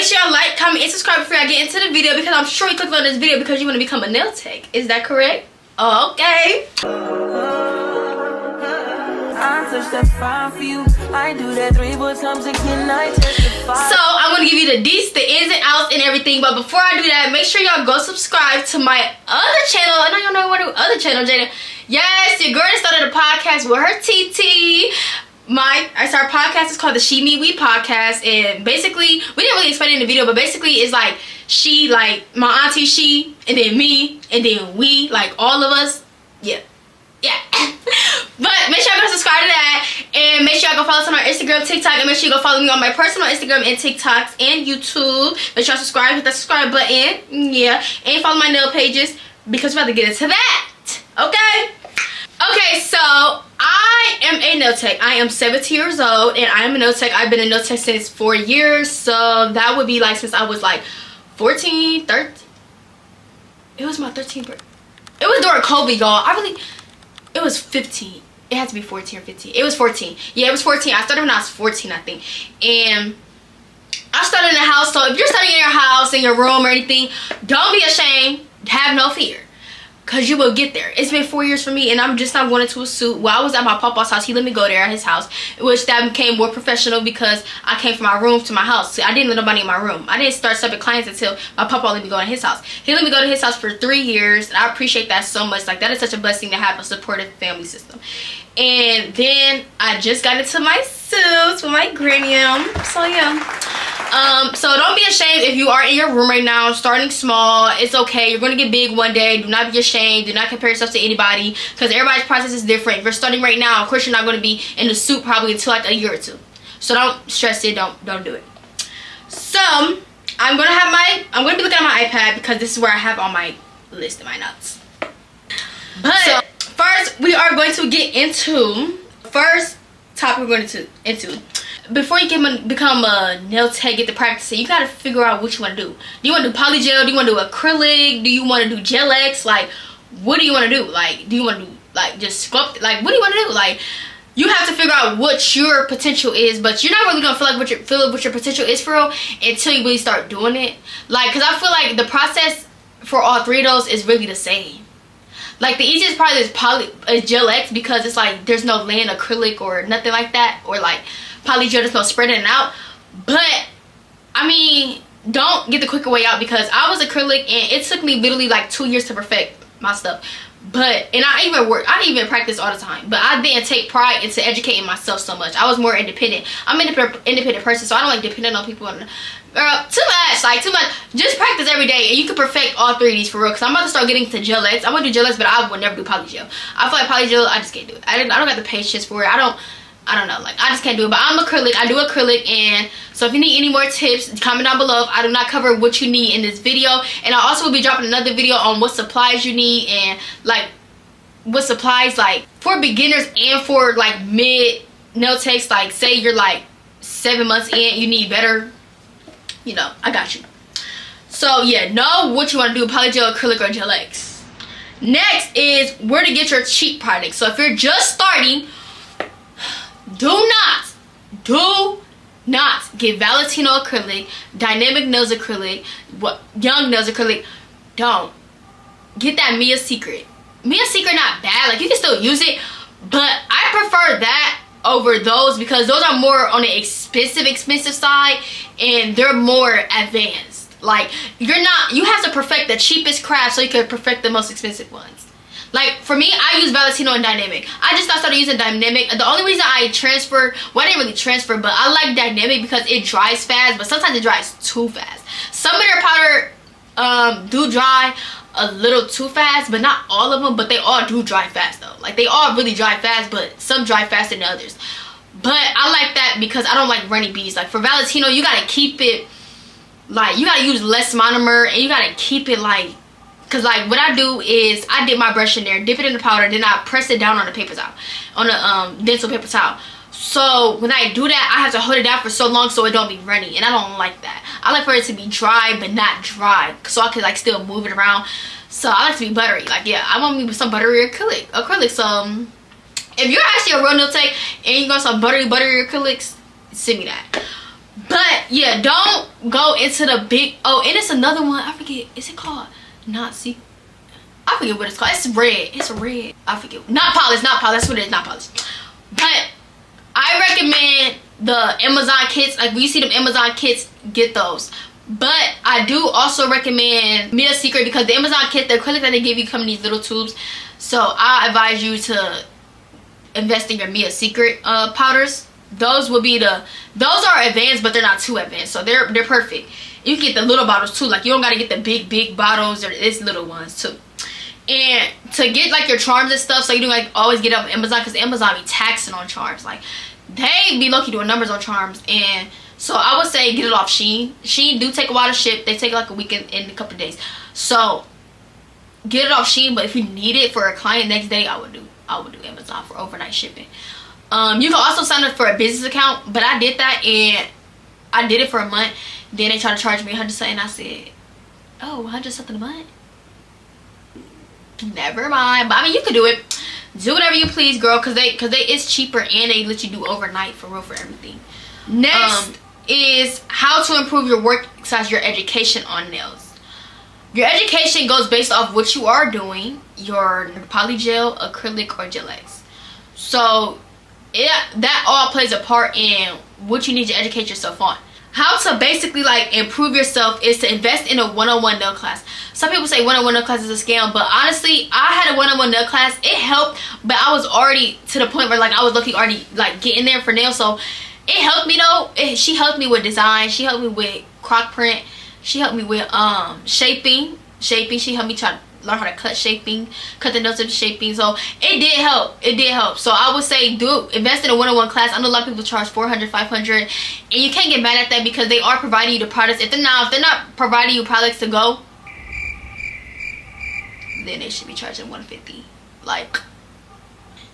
sure y'all like, comment, and subscribe before I get into the video, because I'm sure you clicked on this video because you want to become a nail tech. Is that correct? Oh, okay. So I'm gonna give you the deets, the ins and outs, and everything. But before I do that, make sure y'all go subscribe to my other channel. I know y'all know what other channel, Jada. Yes, your girl started a podcast with her TT. I started a podcast. It's called the She Me We podcast, and basically we didn't really explain it in the video, but basically it's like she, like my auntie, she, and then me, and then we, like all of us. Yeah. But make sure y'all go subscribe to that, and make sure y'all go follow us on our Instagram, TikTok, and make sure you go follow me on my personal Instagram and TikToks and YouTube. Make sure y'all subscribe, hit that subscribe button, yeah, and follow my nail pages because we're about to get into that. Okay, so I am a nail tech. I am 17 years old, and I am a nail tech. I've been a nail tech since 4 years, so that would be like since I was like 14, 13. It was my 13th birthday. It was during COVID, y'all. It was 15. It had to be 14 or 15. It was 14. Yeah, it was 14. I started when I was 14, I think. And I started in the house. So if you're studying in your house, in your room or anything, don't be ashamed. Have no fear. Because you will get there. It's been 4 years for me, and I'm just not going into a suit. While I was at my papa's house, he let me go there at his house, which that became more professional because I came from my room to my house. So I didn't let nobody in my room. I didn't start separate clients until my papa let me go to his house. He let me go to his house for 3 years, and I appreciate that so much. Like, that is such a blessing to have a supportive family system. And then I just got into my suits with my granny. So yeah. So don't be ashamed if you are in your room right now, starting small. It's okay. You're going to get big one day. Do not be ashamed. Do not compare yourself to anybody, because everybody's process is different. If you're starting right now, of course you're not going to be in the suit probably until like a year or two. So don't stress it. Don't do it. So I'm going to be looking at my iPad because this is where I have all my list of my notes. But so, first we are going to get into first topic we're going to into. Before you can become a nail tech, get the practice, you gotta figure out what you want to do. Do you want to do polygel? Do you want to do acrylic? Do you want to do gel X? Like, what do you want to do? Like, do you want to do like just sculpt? Like, what do you want to do? Like, you have to figure out what your potential is, but you're not really gonna feel what your potential is for real until you really start doing it. Like, cause I feel like the process for all three of those is really the same. Like, the easiest part is gel X because it's like there's no laying acrylic or nothing like that, or like polygel, there's no spreading it out. But I mean, don't get the quicker way out, because I was acrylic and it took me literally like 2 years to perfect my stuff. And I didn't even practice all the time, but I didn't take pride into educating myself so much. I was more independent. I'm an independent person, so I don't like depending on people. Girl, too much. Just practice every day, and you can perfect all three of these for real. Because I'm about to start getting to gel X. I'm gonna do gel X, but I will never do polygel. I feel like polygel, I just can't do it. I don't got the patience for it. I don't know, like, I just can't do it. But I'm acrylic. I do acrylic. And so if you need any more tips, comment down below. I do not cover what you need in this video, and I also will be dropping another video on what supplies you need, and like what supplies, like for beginners and for like mid nail techs. Like, say you're like 7 months in, you need better, you know, I got you. So yeah, know what you want to do: polygel, acrylic, or gel X. Next is where to get your cheap products. So if you're just starting, do not get Valentino acrylic, dynamic nails acrylic, young nails acrylic. Don't get that Mia Secret. Mia Secret not bad, like you can still use it, but I prefer that over those because those are more on the expensive side, and they're more advanced. Like, you have to perfect the cheapest craft so you can perfect the most expensive ones. Like, for me, I use Valentino and Dynamic. I just started using Dynamic. The only reason I transfer, well, I didn't really transfer, but I like Dynamic because it dries fast, but sometimes it dries too fast. Some of their powder do dry a little too fast, but not all of them, but they all do dry fast though. Like, they all really dry fast, but some dry faster than others. But I like that because I don't like runny beads. Like, for Valentino, you gotta keep it, like, you gotta use less monomer, and you gotta keep it like, because like what I do is I dip my brush in there, dip it in the powder, then I press it down on the paper towel, on the dental paper towel. So when I do that, I have to hold it down for so long so it don't be runny, and I don't like that. I like for it to be dry but not dry, so I can like still move it around. So I like to be buttery. Like, yeah, I want me with some buttery acrylic. So if you're actually a real nail tech and you got some buttery acrylics, send me that. But yeah, don't go into the big. Oh, and it's another one. I forget. Is it called Not See? I forget what it's called. It's red. It's red. I forget. Not polish. Not polish. That's what it is. Not polish. But I recommend the Amazon kits. Like when you see them Amazon kits, get those. But I do also recommend Mia Secret because the Amazon kit, the acrylic that they give you come in these little tubes. So I advise you to invest in your Mia Secret powders. Those will be the, those are advanced, but they're not too advanced, so they're perfect. You can get the little bottles too, like you don't gotta get the big bottles or this little ones too. And to get like your charms and stuff, so you don't like always get up Amazon, because Amazon be taxing on charms. Like they be lucky doing numbers on charms. And so I would say get it off Shein. Shein do take a while to ship. They take like a week in a couple of days. So get it off Shein. But if you need it for a client next day, I would do Amazon for overnight shipping. You can also sign up for a business account, but I did that and I did it for a month. Then they tried to charge me 100 something. I said, oh, 100 something a month? Never mind. But I mean, you could do it. Do whatever you please, girl, because it's cheaper and they let you do overnight for real for everything. Next is how to improve your work / your education on nails. Your education goes based off what you are doing, your polygel, acrylic, or gel X. So that all plays a part in what you need to educate yourself on. How to basically like improve yourself is to invest in a one-on-one nail class. Some people say one-on-one nail class is a scam, but honestly, I had a one-on-one nail class. It helped, but I was already to the point where like I was looking already like getting there for nails. So it helped me though. She helped me with design. She helped me with croc print. She helped me with shaping. She helped me try to learn how to cut the nails into shaping. So it did help. So I would say invest in a one-on-one class. I know a lot of people charge $400, $500, and you can't get mad at that because they are providing you the products. If they're not providing you products to go, then they should be charging $150. Like,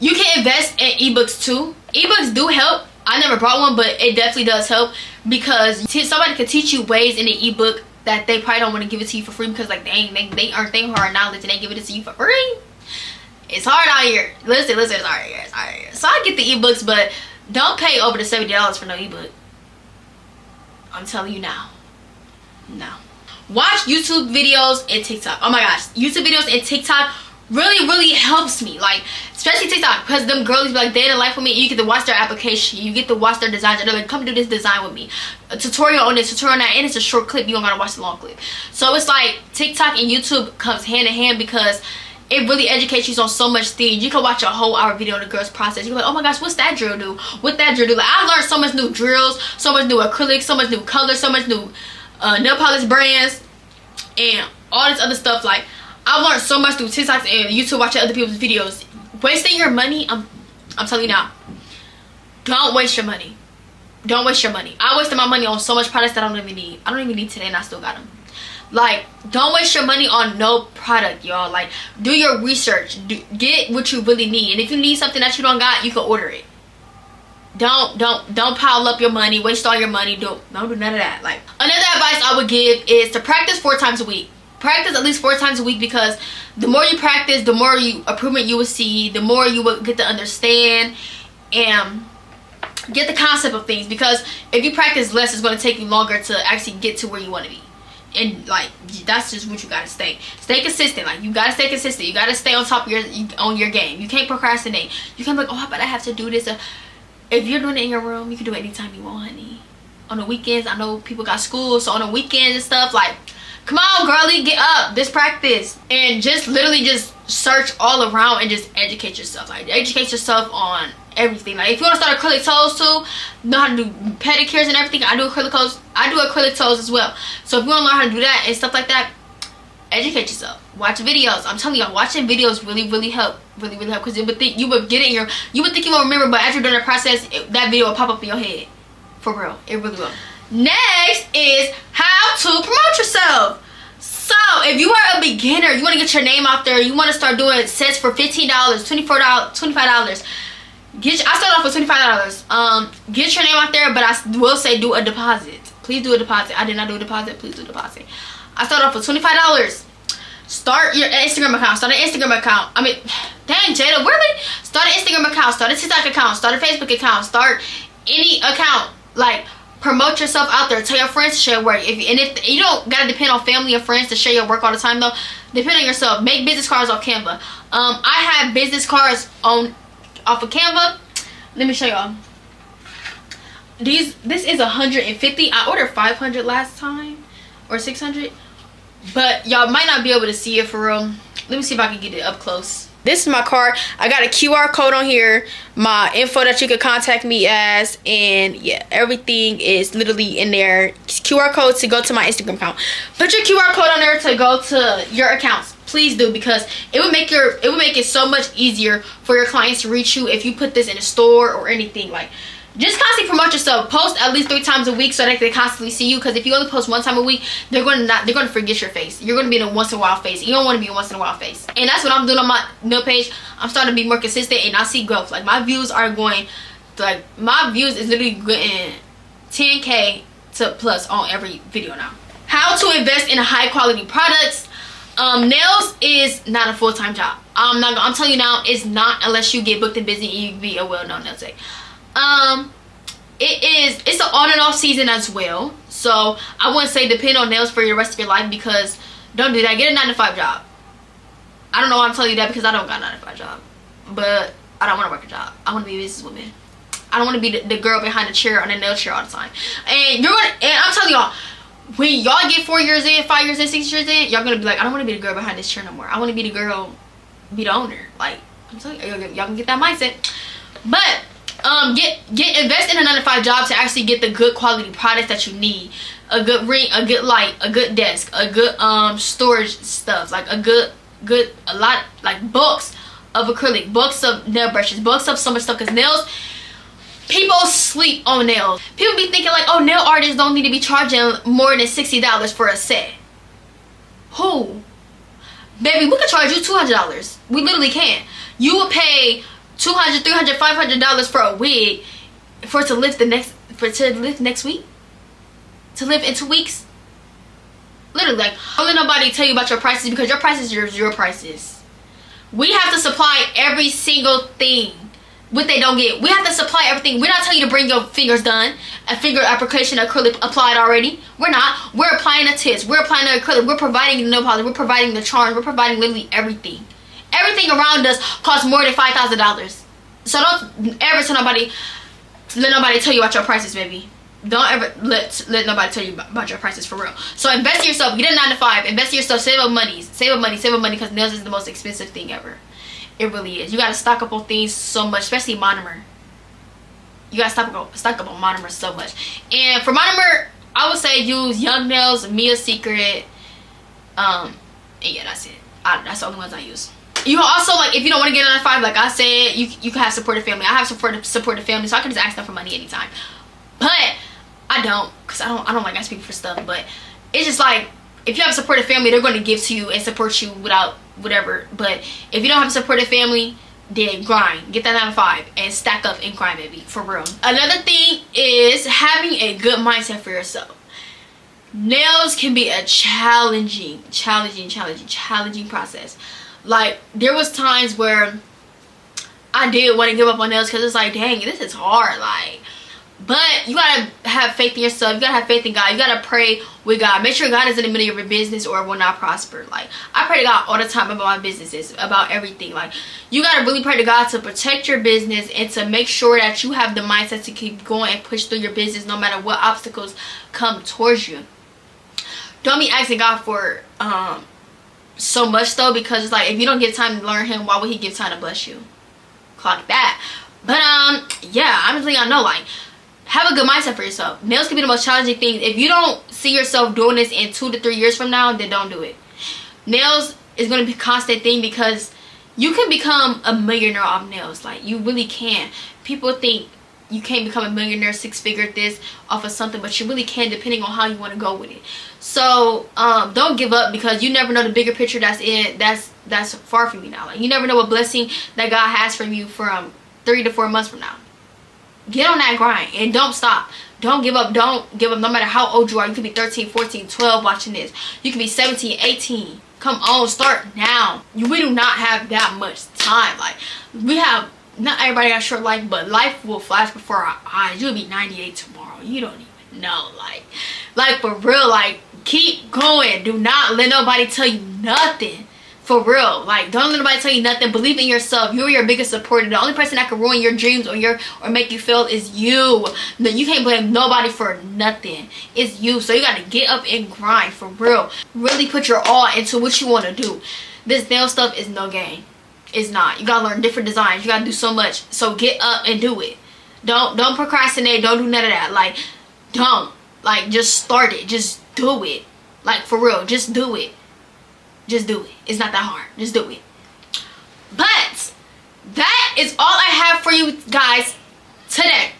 you can invest in ebooks too. Ebooks do help. I never brought one, but it definitely does help because somebody can teach you ways in the ebook that they probably don't want to give it to you for free because like they aren't hard knowledge and they give it to you for free. It's hard out here. Listen, it's hard here. So I get the ebooks, but don't pay over the $70 for no ebook. I'm telling you now. No. Watch YouTube videos and TikTok. Oh my gosh, YouTube videos and TikTok really helps me, like especially TikTok, because them girls be like day in the life with me. You get to watch their application, you get to watch their designs, and they're like, come do this design with me, a tutorial on this, tutorial on that, and it's a short clip. You don't gotta watch the long clip. So it's like TikTok and YouTube comes hand in hand because it really educates you on so much things. You can watch a whole hour video on the girl's process. You're like, oh my gosh, what's that drill do? What that drill do? Like, I learned so much new drills, so much new acrylics, so much new colors, so much new nail polish brands, and all this other stuff. Like, I've learned so much through TikTok and YouTube watching other people's videos. Wasting your money, I'm telling you now, don't waste your money. Don't waste your money. I wasted my money on so much products that I don't even need. I don't even need today and I still got them. Like, don't waste your money on no product, y'all. Like, do your research. Get what you really need. And if you need something that you don't got, you can order it. Don't pile up your money, waste all your money. Don't do none of that. Like, another advice I would give is to practice 4 times a week. Practice at least 4 times a week, because the more you practice, the more improvement you will see, the more you will get to understand and get the concept of things. Because if you practice less, it's going to take you longer to actually get to where you want to be. And like, that's just what you gotta stay consistent. Like, you gotta stay consistent. You gotta stay on top of your game. You can't procrastinate. You can't be like, oh, but I have to do this. If you're doing it in your room, you can do it anytime you want, honey. On the weekends, I know people got school, so on the weekends and stuff, like, come on, girlie, get up. This practice. And just literally just search all around and just educate yourself. Like, educate yourself on everything. Like, if you want to start acrylic toes too, know how to do pedicures and everything. I do acrylic toes as well. So if you want to learn how to do that and stuff like that, educate yourself. Watch videos. I'm telling you, watching videos really help. Really help, because you would think you would remember, but as you're doing the process, that video will pop up in your head. For real, it really will. Next is how to promote yourself. So if you are a beginner, you want to get your name out there, you want to start doing sets for $15, $24, $25. I started off with $25. Get your name out there, but I will say do a deposit. Please do a deposit. I did not do a deposit. Please do a deposit. I started off with $25. Start your Instagram account. Start an Instagram account. I mean, dang, Jada, really? Start an Instagram account. Start a TikTok account. Start a Facebook account. Start any account. Like, Promote yourself out there. Tell your friends to share your work. If you don't gotta depend on family and friends to share your work all the time though, depend on yourself. Make business cards off Canva. I have business cards off of Canva. Let me show y'all. This is 150. I ordered 500 last time or 600, but y'all might not be able to see it for real. Let me see if I can get it up close. This is my card. I got a QR code on here, my info that you could contact me as, and yeah, everything is literally in there. QR code to go to my Instagram account. Put your QR code on there to go to your accounts. Please do, because it would make it so much easier for your clients to reach you if you put this in a store or anything. Like, just constantly promote yourself. Post at least 3 times a week so that they constantly see you. Because if you only post 1 time a week, they're going to forget your face. You're going to be in a once in a while face. You don't want to be a once in a while face. And that's what I'm doing on my nail page. I'm starting to be more consistent, and I see growth. Like, my views are going, like, my views is literally getting 10K to plus on every video now. How to invest in high quality products. Nails is not a full-time job. I'm telling you now, it's not, unless you get booked in business and you be a well-known nail tech. It's an on and off season as well, so I wouldn't say depend on nails for the rest of your life, because don't do that. Get a 9-to-5 job. I don't know why I'm telling you that, because I don't got a 9-to-5 job, but I don't want to work a job. I want to be a businesswoman. I don't want to be the girl behind the chair on the nail chair all the time. And I'm telling y'all, when y'all get 4 years in, 5 years in, 6 years in, y'all gonna be like, I don't want to be the girl behind this chair no more. I want to be the girl, be the owner. Like, I'm telling you, y'all can get that mindset. But invest in a 9-to-5 job to actually get the good quality products that you need. A good ring, a good light, a good desk, a good storage stuff, like a lot, like books of acrylic, books of nail brushes, books of so much stuff. Because nails, people sleep on nails. People be thinking like, oh, nail artists don't need to be charging more than $60 for a set. Who? Baby, we could charge you $200. We literally can. You would pay $200, $300, $500 for a wig for it to lift next week, to live in 2 weeks. Literally, like, don't let nobody tell you about your prices, because your prices are your prices. We have to supply every single thing. What they don't get, we have to supply everything. We're not telling you to bring your fingers done, a finger application acrylic applied already. We're not. We're applying the tips, we're applying the acrylic, we're providing the nail polish, we're providing the charms, we're providing literally everything. Everything around us costs more than $5,000. So don't ever let nobody tell you about your prices, baby. Don't ever let nobody tell you about your prices, for real. So invest in yourself. Get a 9-to-5. Invest in yourself. Save up money. Save up money. Save up money, because nails is the most expensive thing ever. It really is. You gotta stock up on things so much, especially monomer. You gotta stock up on monomer so much. And for monomer, I would say use Young Nails, Mia Secret, and yeah, that's it. That's the only ones I use. You also, like, if you don't want to get a 9-to-5, like I said, you can have supportive family. I have supportive family, so I can just ask them for money anytime. But I don't, because I don't like asking people for stuff. But it's just like, if you have a supportive family, they're going to give to you and support you without whatever. But if you don't have a supportive family, then grind. Get that 9-to-5 and stack up and grind, baby, for real. Another thing is having a good mindset for yourself. Nails can be a challenging process. Like, there was times where I did want to give up on nails, because it's like, dang, this is hard. Like, but you gotta have faith in yourself. You gotta have faith in God. You gotta pray with God. Make sure God is in the middle of your business, or it will not prosper. Like, I pray to God all the time about my businesses, about everything. Like, you gotta really pray to God to protect your business and to make sure that you have the mindset to keep going and push through your business no matter what obstacles come towards you. Don't be asking God for so much though, because it's like, if you don't get time to learn Him, why would He give time to bless you? Clock that. But yeah, I'm just letting y'all know, like, have a good mindset for yourself. Nails can be the most challenging thing. If you don't see yourself doing this in 2 to 3 years from now, then don't do it. Nails is going to be a constant thing, because you can become a millionaire off nails. Like, you really can. People think you can't become a millionaire, 6-figure this off of something, but you really can, depending on how you want to go with it. So don't give up, because you never know the bigger picture that's far from you now. Like, you never know what blessing that God has for you from 3 to 4 months from now. Get on that grind and don't stop. Don't give up. Don't give up no matter how old you are. You could be 13, 14, 12 watching this. You could be 17, 18. Come on, start now. We do not have that much time. Like, we have, not everybody got a short life, but life will flash before our eyes. You'll be 98 tomorrow. You don't even no, like for real, like keep going. Do not let nobody tell you nothing. For real, like don't let nobody tell you nothing. Believe in yourself. You're your biggest supporter. The only person that can ruin your dreams or make you fail is you. No, you can't blame nobody for nothing. It's you. So you gotta get up and grind for real. Really put your all into what you want to do. This nail stuff is no game. It's not. You gotta learn different designs. You gotta do so much. So get up and do it. Don't procrastinate. Don't do none of that. Like don't. Like just start it. Just do it. Like for real. Just do it. Just do it. It's not that hard. Just do it. But that is all I have for you guys today.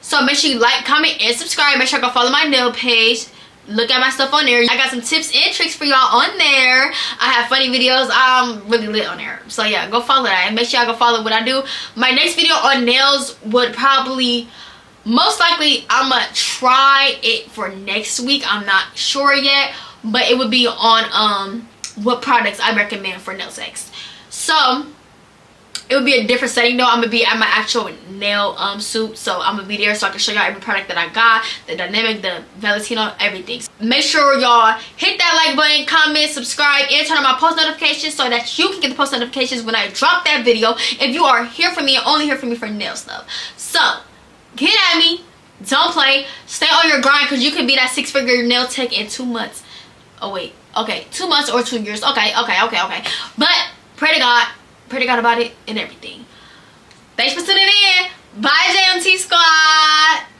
So make sure you like, comment, and subscribe. Make sure you go follow my nail page. Look at my stuff on there. I got some tips and tricks for y'all on there. I have funny videos. I'm really lit on there. So yeah, go follow that. And make sure y'all go follow what I do. My next video on nails would probably, most likely, I'm going to try it for next week. I'm not sure yet. But it would be on what products I recommend for nail techs. So it would be a different setting though. I'm gonna be at my actual nail suit, so I'm gonna be there so I can show y'all every product that I got, the dynamic, the velvetino, everything. Make sure y'all hit that like button, comment, subscribe, and turn on my post notifications so that you can get the post notifications when I drop that video. If you are here for me and only here for me for nail stuff, so get at me. Don't play. Stay on your grind, because you can be that 6-figure nail tech in 2 months. Oh wait, okay, 2 months or 2 years. Okay. But pray to God about it and everything. Thanks for tuning in. Bye, JMT Squad.